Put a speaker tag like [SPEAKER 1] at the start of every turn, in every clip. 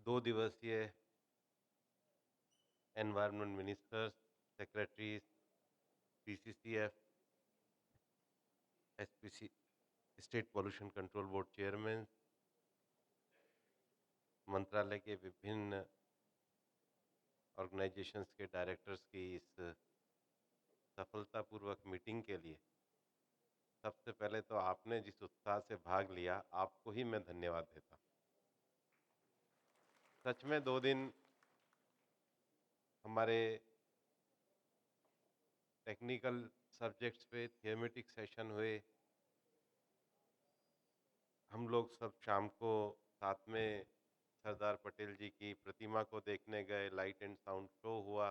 [SPEAKER 1] 2 दिवसीय environment ministers, secretaries, PCCF, SPC, state pollution control board chairman, मंत्रालय के विभिन्न ऑर्गेनाइजेशंस के डायरेक्टर्स की इस सफलतापूर्वक मीटिंग के लिए सबसे पहले तो आपने जिस उत्साह से भाग लिया, आपको ही मैं धन्यवाद देता हूँ। सच में 2 दिन हमारे टेक्निकल सब्जेक्ट्स पे थियोरेटिक सेशन हुए। हम लोग सब शाम को साथ में सरदार पटेल जी की प्रतिमा को देखने गए, लाइट एंड साउंड शो हुआ,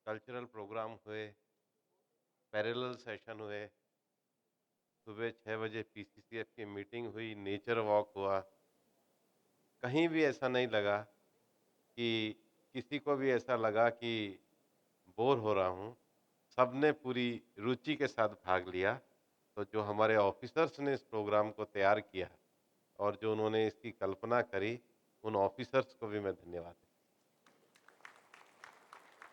[SPEAKER 1] कल्चरल प्रोग्राम हुए, पैरेलल सेशन हुए, सुबह 6 बजे पीसीसीएफ की मीटिंग हुई, नेचर वॉक हुआ। कहीं भी ऐसा नहीं लगा कि किसी को भी ऐसा लगा कि बोर हो रहा हूँ। सबने पूरी रुचि के साथ भाग लिया। तो जो हमारे ऑफिसर्स ने इस प्रोग्राम को तैयार किया और जो उन्होंने इसकी कल्पना करी, उन ऑफिसर्स को भी मैं धन्यवाद देता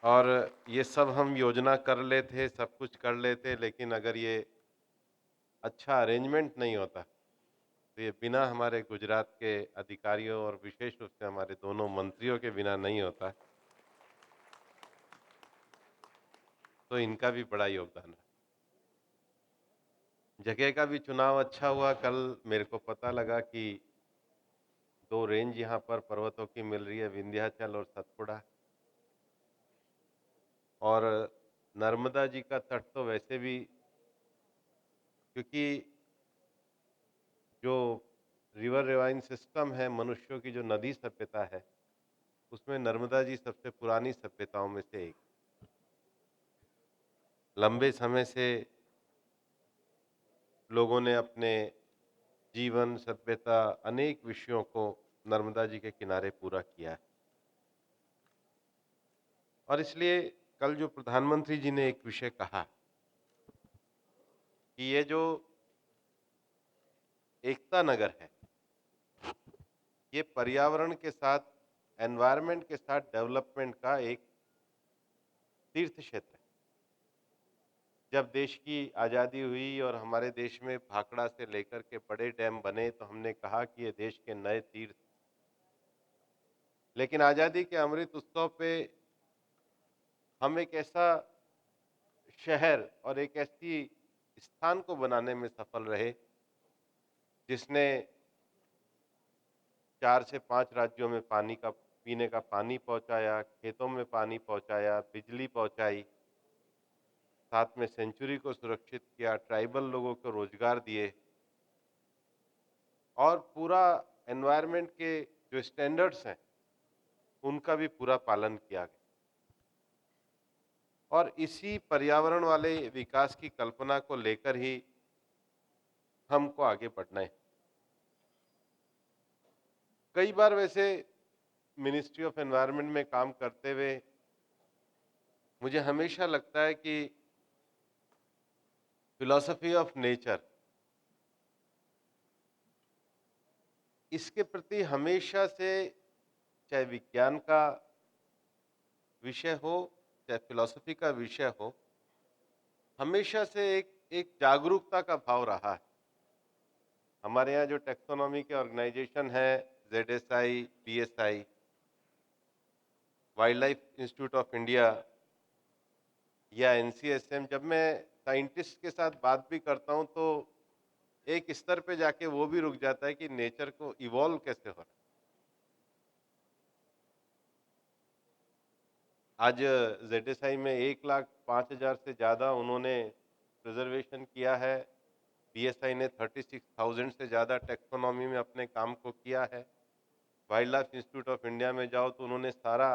[SPEAKER 1] हूं। और ये सब हम योजना कर लेते, सब कुछ कर लेते, लेकिन अगर ये अच्छा अरेंजमेंट नहीं होता, तो ये बिना हमारे गुजरात के अधिकारियों और विशेष रूप से हमारे दोनों मंत्रियों के बिना नहीं होता। तो इनका भी बड़ा योगदान है। जगह का भी चुनाव अच्छा हुआ। कल मेरे को पता लगा कि 2 रेंज यहाँ पर पर्वतों की मिल रही है, विंध्याचल और सतपुड़ा। और नर्मदा जी का तट तो वैसे भी, क्योंकि जो रिवर रिवाइन सिस्टम है, मनुष्यों की जो नदी सभ्यता है, उसमें नर्मदा जी सबसे पुरानी सभ्यताओं में से एक। लंबे समय से लोगों ने अपने जीवन, सभ्यता, अनेक विषयों को नर्मदा जी के किनारे पूरा किया है। और इसलिए कल जो प्रधानमंत्री जी ने एक विषय कहा कि ये जो एकता नगर है, ये पर्यावरण के साथ, एनवायरनमेंट के साथ डेवलपमेंट का एक तीर्थ क्षेत्र है। जब देश की आज़ादी हुई और हमारे देश में भाखड़ा से लेकर के बड़े डैम बने, तो हमने कहा कि ये देश के नए तीर्थ। लेकिन आज़ादी के अमृत उत्सव पे हम एक ऐसा शहर और एक ऐसी स्थान को बनाने में सफल रहे, जिसने 4 से 5 राज्यों में पानी का, पीने का पानी पहुंचाया, खेतों में पानी पहुंचाया, बिजली पहुंचाई, साथ में सेंचुरी को सुरक्षित किया, ट्राइबल लोगों को रोजगार दिए और पूरा एनवायरनमेंट के जो स्टैंडर्ड्स हैं, उनका भी पूरा पालन किया गया। और इसी पर्यावरण वाले विकास की कल्पना को लेकर ही हमको आगे बढ़ना है। कई बार वैसे मिनिस्ट्री ऑफ एनवायरनमेंट में काम करते हुए मुझे हमेशा लगता है कि फिलॉसफी ऑफ नेचर, इसके प्रति हमेशा से, चाहे विज्ञान का विषय हो, चाहे फिलॉसफी का विषय हो, हमेशा से एक एक जागरूकता का भाव रहा है। हमारे यहाँ जो टेक्सोनॉमी के ऑर्गेनाइजेशन है, ZSI, BSI, wild life institute of India या एनसीएसएम, जब मैं साइंटिस्ट के साथ बात भी करता हूँ तो एक स्तर पे जाके वो भी रुक जाता है कि नेचर को इवॉल्व कैसे हो रहा है। आज जेडएसआई में 1,05,000 से ज़्यादा उन्होंने प्रिजर्वेशन किया है। बीएसआई ने 36,000 से ज़्यादा टेक्सोनॉमी में अपने काम को किया है। Wild life institute of India में जाओ तो उन्होंने सारा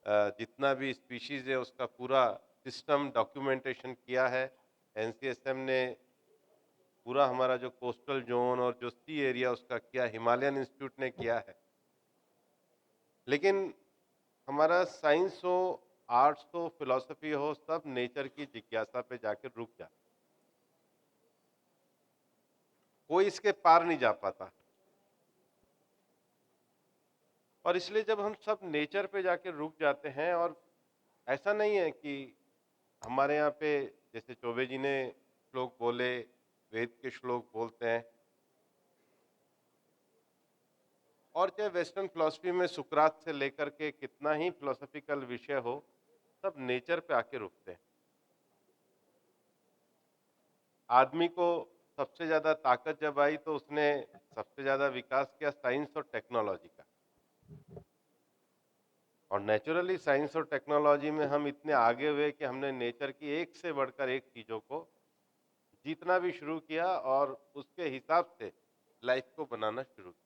[SPEAKER 1] जितना भी स्पीशीज़ है उसका पूरा सिस्टम डॉक्यूमेंटेशन किया है। एनसीएसएम ने पूरा हमारा जो कोस्टल जोन और जो सी एरिया उसका किया, हिमालयन इंस्टीट्यूट ने किया है। लेकिन हमारा साइंस हो, आर्ट्स हो, फिलॉसफी हो, सब नेचर की जिज्ञासा पे जाकर रुक जाता। कोई इसके पार नहीं जा पाता। और इसलिए जब हम सब नेचर पे जाके रुक जाते हैं, और ऐसा नहीं है कि हमारे यहाँ पे जैसे चौबे जी ने श्लोक बोले, वेद के श्लोक बोलते हैं, और चाहे वेस्टर्न फिलॉसफी में सुकरात से लेकर के कितना ही फिलोसॉफिकल विषय हो, सब नेचर पे आके रुकते हैं। आदमी को सबसे ज्यादा ताकत जब आई तो उसने सबसे ज्यादा विकास किया साइंस और टेक्नोलॉजी का, और नेचुरली साइंस और टेक्नोलॉजी में हम इतने आगे हुए कि हमने नेचर की एक से बढ़कर एक चीजों को जीतना भी शुरू किया और उसके हिसाब से लाइफ को बनाना शुरू किया।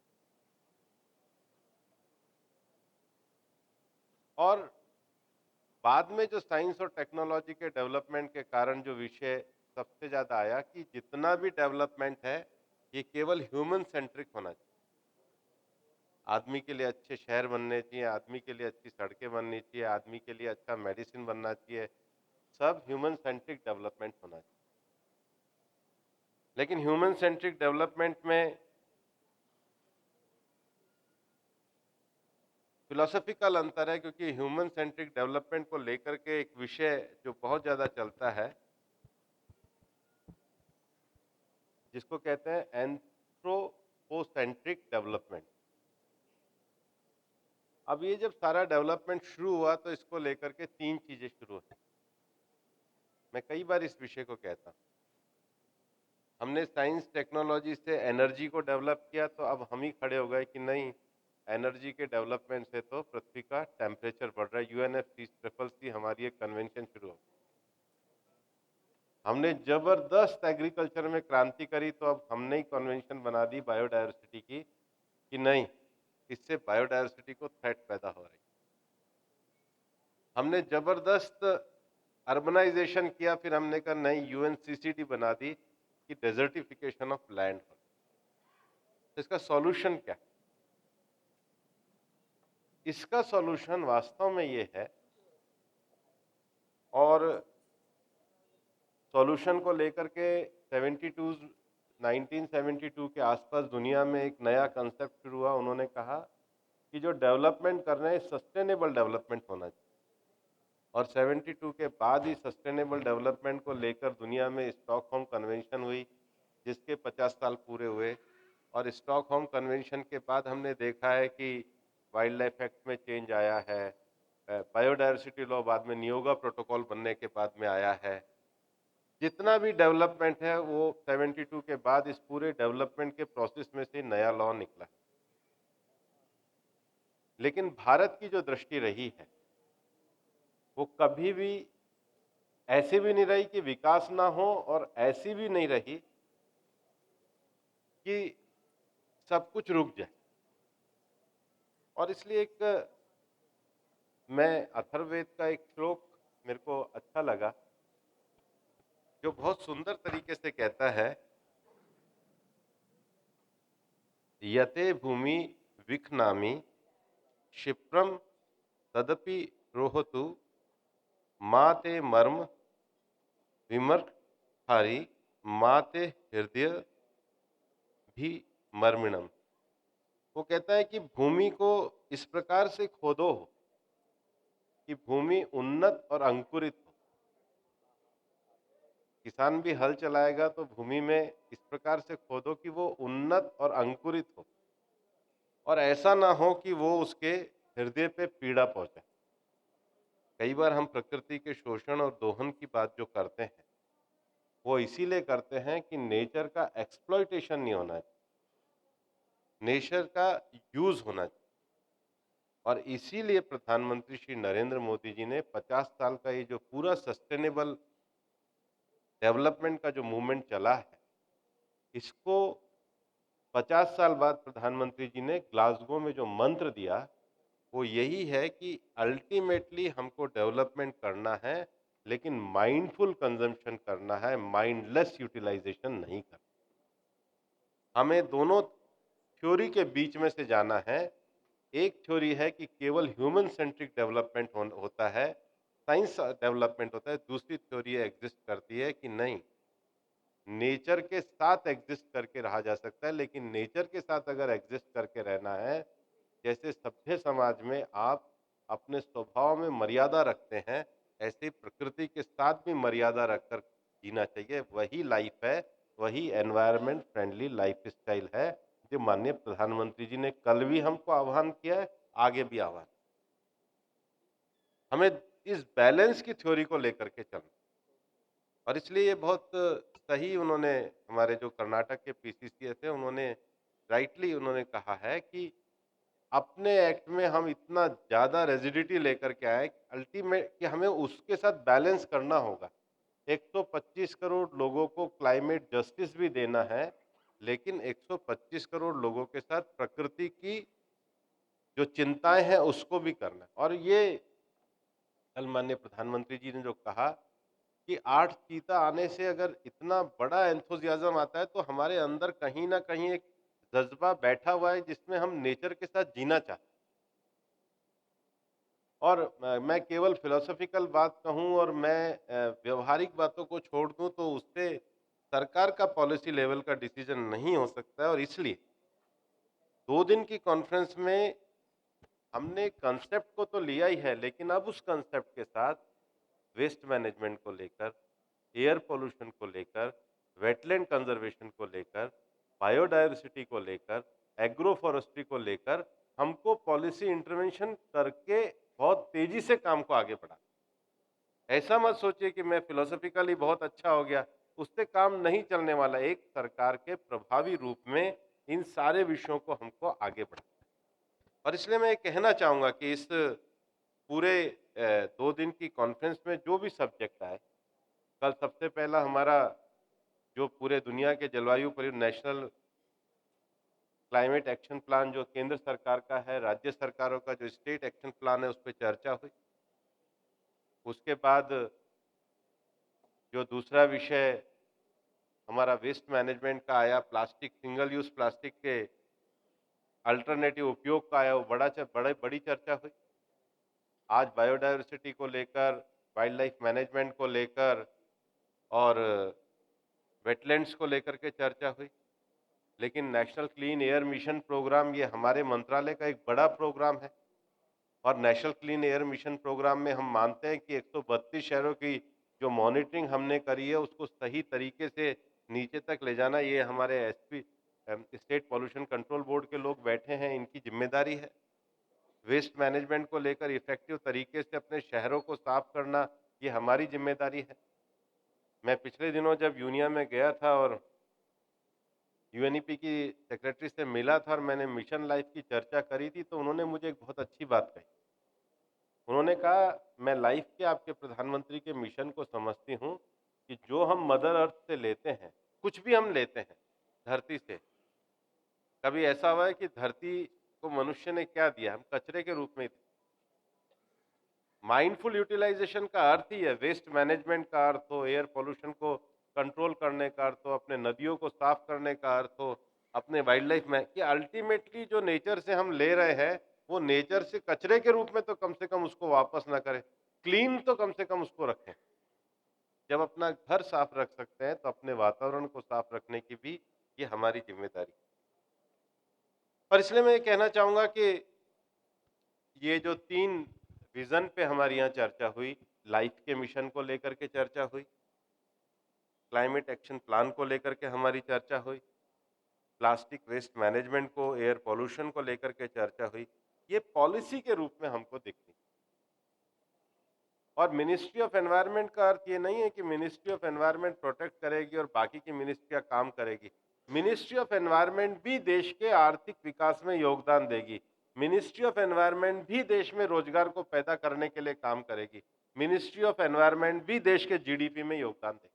[SPEAKER 1] और बाद में जो साइंस और टेक्नोलॉजी के डेवलपमेंट के कारण जो विषय सबसे ज्यादा आया कि जितना भी डेवलपमेंट है ये केवल ह्यूमन सेंट्रिक होना चाहिए। आदमी के लिए अच्छे शहर बनने चाहिए, आदमी के लिए अच्छी सड़कें बननी चाहिए, आदमी के लिए अच्छा मेडिसिन बनना चाहिए, सब ह्यूमन सेंट्रिक डेवलपमेंट होना चाहिए। लेकिन ह्यूमन सेंट्रिक डेवलपमेंट में फिलोसॉफिकल अंतर है, क्योंकि ह्यूमन सेंट्रिक डेवलपमेंट को लेकर के एक विषय जो बहुत ज्यादा चलता है जिसको कहते हैं एंथ्रोपोसेंट्रिक डेवलपमेंट। अब ये जब सारा डेवलपमेंट शुरू हुआ तो इसको लेकर के तीन चीजें शुरू हुई। मैं कई बार इस विषय को कहता हूं, हमने साइंस टेक्नोलॉजी से एनर्जी को डेवलप किया, तो अब हम ही खड़े हो गए कि नहीं, एनर्जी के डेवलपमेंट से तो पृथ्वी का टेम्परेचर बढ़ रहा है। यूएनएफसीसीसी हमारी एक कन्वेंशन शुरू हो, हमने जबरदस्त एग्रीकल्चर में क्रांति करी, तो अब हमने ही कन्वेंशन बना दी बायोडायवर्सिटी की कि नहीं, इससे बायोडायवर्सिटी को थ्रेट पैदा हो रही है। हमने जबरदस्त अर्बनाइजेशन किया, फिर हमने कहा नहीं, यूएनसीसीडी बना दी कि डेजर्टिफिकेशन ऑफ लैंड हो। तो इसका सॉल्यूशन क्या है? इसका सॉल्यूशन वास्तव में ये है, और सॉल्यूशन को लेकर के 1972 के आसपास दुनिया में एक नया कंसेप्ट शुरू हुआ। उन्होंने कहा कि जो डेवलपमेंट कर रहे हैं सस्टेनेबल डेवलपमेंट होना चाहिए, और 72 के बाद ही सस्टेनेबल डेवलपमेंट को लेकर दुनिया में स्टॉकहोम कन्वेंशन हुई, जिसके 50 साल पूरे हुए। और स्टॉकहोम कन्वेंशन के बाद हमने देखा है कि वाइल्ड लाइफ एक्ट में चेंज आया है, बायोडायवर्सिटी लॉ बाद में नियोगा प्रोटोकॉल बनने के बाद में आया है। जितना भी डेवलपमेंट है वो 72 के बाद इस पूरे डेवलपमेंट के प्रोसेस में से नया लॉ निकला। लेकिन भारत की जो दृष्टि रही है वो कभी भी ऐसी भी नहीं रही कि विकास ना हो, और ऐसी भी नहीं रही कि सब कुछ रुक जाए। और इसलिए एक मैं अथर्ववेद का एक श्लोक मेरे को अच्छा लगा, जो बहुत सुंदर तरीके से कहता है, यते भूमि विखनामी क्षिप्रम तदपि रोहतु माते मर्म विमर्हारी माते हृदय भी मर्मिणम। वो कहता है कि भूमि को इस प्रकार से खोदो कि भूमि उन्नत और अंकुरित हो। किसान भी हल चलाएगा तो भूमि में इस प्रकार से खोदो कि वो उन्नत और अंकुरित हो, और ऐसा ना हो कि वो उसके हृदय पे पीड़ा पहुंचे। कई बार हम प्रकृति के शोषण और दोहन की बात जो करते हैं वो इसीलिए करते हैं कि नेचर का एक्सप्लॉइटेशन नहीं होना चाहिए, नेचर का यूज होना चाहिए। और इसीलिए प्रधानमंत्री श्री नरेंद्र मोदी जी ने 50 साल का ये जो पूरा सस्टेनेबल डेवलपमेंट का जो मूवमेंट चला है, इसको 50 साल बाद प्रधानमंत्री जी ने ग्लासगो में जो मंत्र दिया वो यही है कि अल्टीमेटली हमको डेवलपमेंट करना है, लेकिन माइंडफुल कंजम्पशन करना है, माइंडलेस यूटिलाइजेशन नहीं करना। हमें दोनों थ्योरी के बीच में से जाना है। एक थ्योरी है कि केवल ह्यूमन सेंट्रिक डेवलपमेंट होता है, साइंस डेवलपमेंट होता है। दूसरी थ्योरी एग्जिस्ट करती है कि नहीं, नेचर के साथ एग्जिस्ट करके रहा जा सकता है, लेकिन नेचर के साथ अगर एग्जिस्ट करके रहना है, जैसे सभ्य समाज में आप अपने स्वभाव में मर्यादा रखते हैं, ऐसे प्रकृति के साथ भी मर्यादा रखकर जीना चाहिए। वही लाइफ है, वही एनवायरनमेंट फ्रेंडली लाइफस्टाइल है, जो माननीय प्रधानमंत्री जी ने कल भी हमको आह्वान किया है, आगे भी आह्वान। हमें इस बैलेंस की थ्योरी को लेकर के चलना, और इसलिए ये बहुत सही उन्होंने, हमारे जो कर्नाटक के पीसीसीएस है, उन्होंने राइटली उन्होंने कहा है कि अपने एक्ट में हम इतना ज़्यादा रिजिडिटी लेकर के आए अल्टीमेट कि हमें उसके साथ बैलेंस करना होगा। 125 करोड़ लोगों को क्लाइमेट जस्टिस भी देना है, लेकिन 125 करोड़ लोगों के साथ प्रकृति की जो चिंताएं हैं उसको भी करना है। और ये कल माननीय प्रधानमंत्री जी ने जो कहा कि 8 चीता आने से अगर इतना बड़ा एंथुसियाज्म आता है, तो हमारे अंदर कहीं न कहीं एक जज़्बा बैठा हुआ है जिसमें हम नेचर के साथ जीना चाहते हैं। और मैं केवल फिलॉसॉफिकल बात कहूँ और मैं व्यवहारिक बातों को छोड़ दूँ, तो उससे सरकार का पॉलिसी लेवल का डिसीजन नहीं हो सकता है। और इसलिए 2 दिन की कॉन्फ्रेंस में हमने कांसेप्ट को तो लिया ही है, लेकिन अब उस कांसेप्ट के साथ वेस्ट मैनेजमेंट को लेकर, एयर पोल्यूशन को लेकर, वेटलैंड कंजर्वेशन को लेकर, बायोडायवर्सिटी को लेकर, एग्रो फॉरेस्ट्री को लेकर हमको पॉलिसी इंटरवेंशन करके बहुत तेजी से काम को आगे बढ़ा। ऐसा मत सोचिए कि मैं फिलोसॉफिकली बहुत अच्छा हो गया, उससे काम नहीं चलने वाला। एक सरकार के प्रभावी रूप में इन सारे विषयों को हमको आगे बढ़ा, और इसलिए मैं ये कहना चाहूँगा कि इस पूरे 2 दिन की कॉन्फ्रेंस में जो भी सब्जेक्ट आए, कल सबसे पहला हमारा जो पूरे दुनिया के जलवायु परि नेशनल क्लाइमेट एक्शन प्लान जो केंद्र सरकार का है, राज्य सरकारों का जो स्टेट एक्शन प्लान है, उस पे चर्चा हुई। उसके बाद जो दूसरा विषय हमारा वेस्ट मैनेजमेंट का आया, प्लास्टिक, सिंगल यूज़ प्लास्टिक के अल्टरनेटिव उपयोग का आया, वो बड़ी चर्चा हुई। आज बायोडायवर्सिटी को लेकर, वाइल्ड लाइफ मैनेजमेंट को लेकर और वेटलैंड्स को लेकर के चर्चा हुई। लेकिन national clean air mission programme ये हमारे मंत्रालय का एक बड़ा प्रोग्राम है, और national clean air mission programme में हम मानते हैं कि 132 शहरों की जो मॉनिटरिंग हमने करी है, उसको सही तरीके से नीचे तक ले जाना, ये हमारे SP state pollution control board के लोग बैठे हैं, इनकी जिम्मेदारी है। वेस्ट मैनेजमेंट को लेकर इफेक्टिव तरीके से अपने शहरों को साफ करना, ये हमारी जिम्मेदारी है। मैं पिछले दिनों जब यूनिया में गया था और यूएनईपी की सेक्रेटरी से मिला था और मैंने मिशन लाइफ की चर्चा करी थी, तो उन्होंने मुझे एक बहुत अच्छी बात कही। उन्होंने कहा, मैं लाइफ के आपके प्रधानमंत्री के मिशन को समझती हूँ कि जो हम मदर अर्थ से लेते हैं, कुछ भी हम लेते हैं धरती से, कभी ऐसा हुआ है कि धरती को मनुष्य ने क्या दिया? हम कचरे के रूप में ही। माइंडफुल यूटिलाइजेशन का अर्थ ही है, वेस्ट मैनेजमेंट का अर्थ हो, एयर पोल्यूशन को कंट्रोल करने का अर्थ हो, अपने नदियों को साफ करने का अर्थ हो, अपने वाइल्ड लाइफ में कि अल्टीमेटली जो नेचर से हम ले रहे हैं, वो नेचर से कचरे के रूप में तो कम से कम उसको वापस ना करें, क्लीन तो कम से कम उसको रखें। जब अपना घर साफ रख सकते हैं, तो अपने वातावरण को साफ रखने की भी ये हमारी जिम्मेदारी है। और इसलिए मैं ये कहना चाहूंगा कि ये जो 3 विजन पे हमारी यहाँ चर्चा हुई, लाइफ के मिशन को लेकर के चर्चा हुई, क्लाइमेट एक्शन प्लान को लेकर के हमारी चर्चा हुई, प्लास्टिक वेस्ट मैनेजमेंट को, एयर पोल्यूशन को लेकर के चर्चा हुई। ये पॉलिसी के रूप में हमको दिखती। और मिनिस्ट्री ऑफ एनवायरनमेंट का अर्थ ये नहीं है कि मिनिस्ट्री ऑफ एनवायरनमेंट प्रोटेक्ट करेगी और बाकी की मिनिस्ट्रियाँ काम करेगी। मिनिस्ट्री ऑफ एनवायरनमेंट भी देश के आर्थिक विकास में योगदान देगी। मिनिस्ट्री ऑफ एनवायरनमेंट भी देश में रोजगार को पैदा करने के लिए काम करेगी। मिनिस्ट्री ऑफ एनवायरनमेंट भी देश के जीडीपी में योगदान देगी।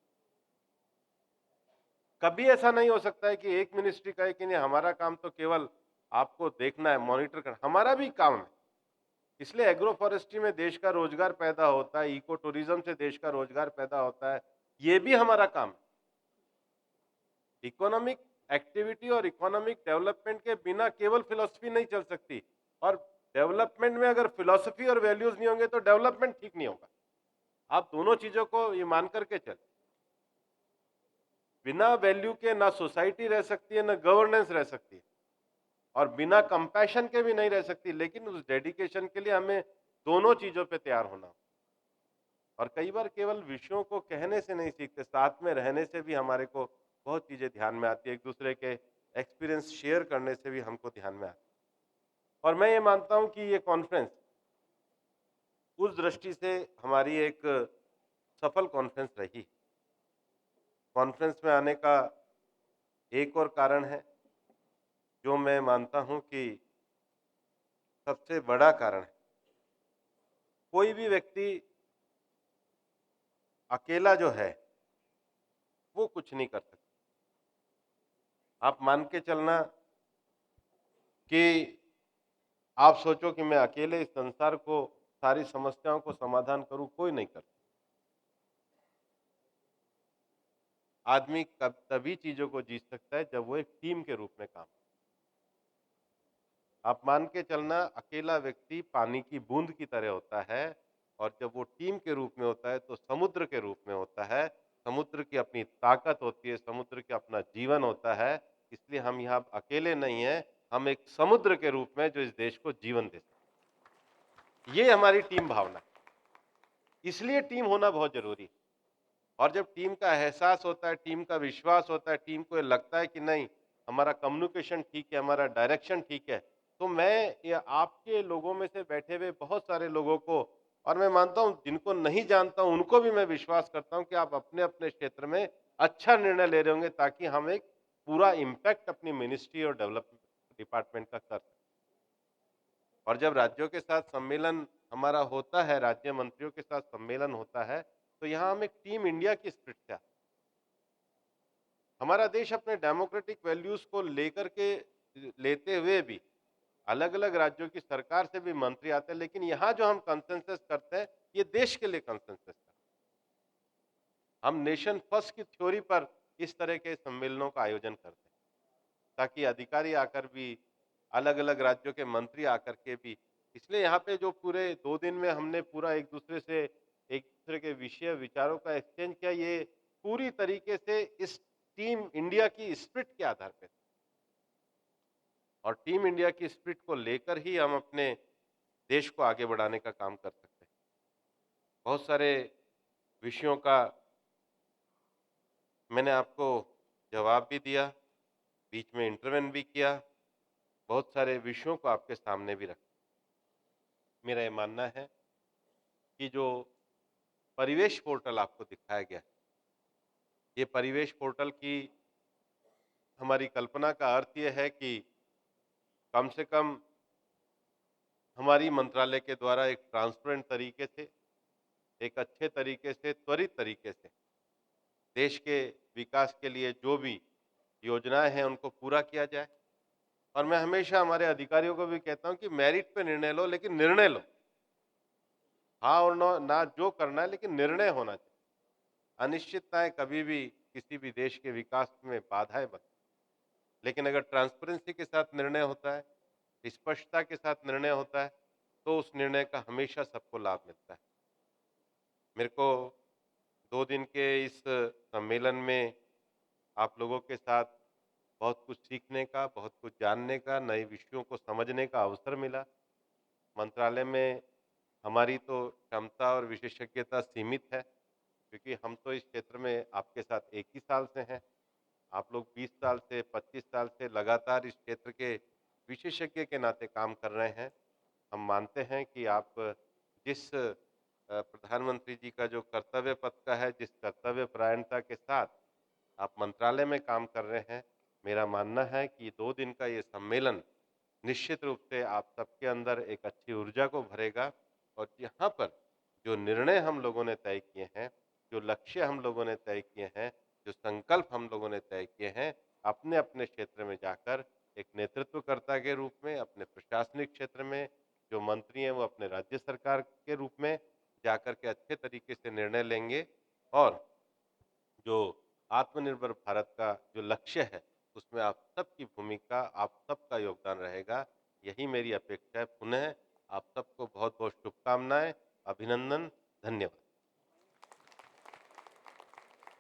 [SPEAKER 1] कभी ऐसा नहीं हो सकता है कि एक मिनिस्ट्री कहे कि नहीं, हमारा काम तो केवल आपको देखना है, मॉनिटर करना। हमारा भी काम है। इसलिए एग्रो फॉरेस्ट्री में देश का रोजगार पैदा होता है, इको टूरिज्म से देश का रोजगार पैदा होता है, ये भी हमारा काम है। इकोनॉमिक एक्टिविटी और इकोनॉमिक डेवलपमेंट के बिना केवल फिलॉसफी नहीं चल सकती, और डेवलपमेंट में अगर फिलॉसफी और वैल्यूज नहीं होंगे तो डेवलपमेंट ठीक नहीं होगा। आप दोनों चीजों को ये मान करके चल, बिना वैल्यू के ना सोसाइटी रह सकती है, ना गवर्नेंस रह सकती है। और बिना कंपैशन के भी नहीं रह सकती, लेकिन उस डेडिकेशन के लिए हमें दोनों चीज़ों पे तैयार होना होगा। और कई बार केवल विषयों को कहने से नहीं सीखते, साथ में रहने से भी हमारे को बहुत चीज़ें ध्यान में आती है, एक-दूसरे के एक्सपीरियंस शेयर करने से भी हमको ध्यान में आती है। और मैं ये मानता हूँ कि ये कॉन्फ्रेंस उस दृष्टि से हमारी एक सफल कॉन्फ्रेंस रही। कॉन्फ्रेंस में आने का एक और कारण है, जो मैं मानता हूँ कि सबसे बड़ा कारण है। कोई भी व्यक्ति अकेला जो है, वो कुछ नहीं कर सकता। आप मान के चलना कि आप सोचो कि मैं अकेले इस संसार को, सारी समस्याओं को समाधान करूँ, कोई नहीं कर। आदमी कब तभी चीज़ों को जीत सकता है जब वो एक टीम के रूप में काम। आप मान के चलना, अकेला व्यक्ति पानी की बूंद की तरह होता है, और जब वो टीम के रूप में होता है तो समुद्र के रूप में होता है। समुद्र की अपनी ताकत होती है, समुद्र का अपना जीवन होता है। इसलिए हम यहाँ अकेले नहीं हैं, हम एक समुद्र के रूप में जो इस देश को जीवन दे सकते हैं। ये हमारी टीम भावना है, इसलिए टीम होना बहुत ज़रूरी है। और जब टीम का एहसास होता है, टीम का विश्वास होता है, टीम को ये लगता है कि नहीं, हमारा कम्युनिकेशन ठीक है, हमारा डायरेक्शन ठीक है, तो मैं ये आपके लोगों में से बैठे हुए बहुत सारे लोगों को, और मैं मानता हूँ जिनको नहीं जानता हूँ उनको भी मैं विश्वास करता हूँ कि आप अपने-अपने क्षेत्र में अच्छा निर्णय ले रहे होंगे, ताकि हम एक पूरा इम्पैक्ट अपनी मिनिस्ट्री और डेवलपमेंट डिपार्टमेंट का कर सकें। और जब राज्यों के साथ सम्मेलन हमारा होता है, राज्य मंत्रियों के साथ सम्मेलन होता है, तो यहाँ हम एक टीम इंडिया की स्पिरिट से आते हैं। हमारा देश अपने डेमोक्रेटिक वैल्यूज को लेकर के लेते हुए भी अलग-अलग राज्यों की सरकार से भी मंत्री आते हैं, लेकिन यहाँ जो हम कंसेंसस करते हैं, ये देश के लिए कंसेंसस करते हैं। हम नेशन फर्स्ट की थ्योरी पर इस तरह के सम्मेलनों का आयोजन करते हैं, ताकि अधिकारी आकर भी, अलग-अलग राज्यों के मंत्री आकर के भी, इसलिए यहाँ पे जो पूरे 2 दिन में हमने पूरा एक-दूसरे से, एक-दूसरे के विषय विचारों का एक्सचेंज किया, ये पूरी तरीके से इस टीम इंडिया की स्पिरिट के आधार पे। और टीम इंडिया की स्पिरिट को लेकर ही हम अपने देश को आगे बढ़ाने का काम कर सकते हैं। बहुत सारे विषयों का मैंने आपको जवाब भी दिया, बीच में इंटरवेन भी किया, बहुत सारे विषयों को आपके सामने भी रखा। मेरा ये मानना है कि जो परिवेश पोर्टल आपको दिखाया गया है, ये परिवेश पोर्टल की हमारी कल्पना का अर्थ ये है कि कम से कम हमारी मंत्रालय के द्वारा एक ट्रांसपेरेंट तरीके से, एक अच्छे तरीके से, त्वरित तरीके से देश के विकास के लिए जो भी योजनाएं हैं उनको पूरा किया जाए। और मैं हमेशा हमारे अधिकारियों को भी कहता हूं कि मेरिट पे निर्णय लो, लेकिन निर्णय लो। हाँ और नो ना जो करना है, लेकिन निर्णय होना चाहिए। अनिश्चितताएं कभी भी किसी भी देश के विकास में बाधाएं बनती, लेकिन अगर ट्रांसपेरेंसी के साथ निर्णय होता है, स्पष्टता के साथ निर्णय होता है, तो उस निर्णय का हमेशा सबको लाभ मिलता है। मेरे को 2 दिन के इस सम्मेलन में आप लोगों के साथ बहुत कुछ सीखने का, बहुत कुछ जानने का, नए विषयों को समझने का अवसर मिला। मंत्रालय में हमारी तो क्षमता और विशेषज्ञता सीमित है, क्योंकि हम तो इस क्षेत्र में आपके साथ एक ही साल से हैं। आप लोग 20 साल से, 25 साल से लगातार इस क्षेत्र के विशेषज्ञ के नाते काम कर रहे हैं। हम मानते हैं कि आप जिस प्रधानमंत्री जी का जो कर्तव्य पथ का है, जिस कर्तव्य परायणता के साथ आप मंत्रालय में काम कर रहे हैं, मेरा मानना है कि 2 दिन का ये सम्मेलन निश्चित रूप से आप सबके अंदर एक अच्छी ऊर्जा को भरेगा। और यहाँ पर जो निर्णय हम लोगों ने तय किए हैं, जो लक्ष्य हम लोगों ने तय किए हैं, जो संकल्प हम लोगों ने तय किए हैं, अपने-अपने क्षेत्र में जाकर एक नेतृत्वकर्ता के रूप में, अपने प्रशासनिक क्षेत्र में, जो मंत्री हैं वो अपने राज्य सरकार के रूप में जाकर के अच्छे तरीके से निर्णय लेंगे। और जो आत्मनिर्भर भारत का जो लक्ष्य है, उसमें आप सबकी भूमिका, आप सबका योगदान रहेगा। यही मेरी अपेक्षा है। पुनः आप सबको बहुत-बहुत शुभकामनाएँ, अभिनंदन, धन्यवाद।